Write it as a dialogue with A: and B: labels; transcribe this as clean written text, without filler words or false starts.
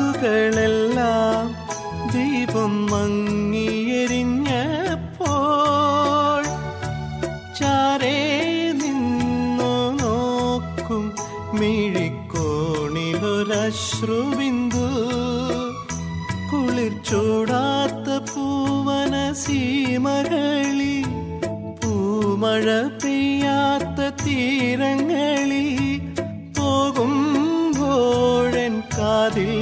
A: ചെറാതുകളെല്ലാം ദീപം മങ്ങിയെരിഞ്ഞപ്പോൾ ചാരേ നിന്നു നോക്കും മിഴിക്കോണിലൊരശ്രുബിന്ദു കുളിർ ചൂടാത്ത പൂവന സീമകളിൽ പൂമഴ പെയ്യാത്ത തീരങ്ങളിൽ പോകുമ്പോഴൻ കാതിൽ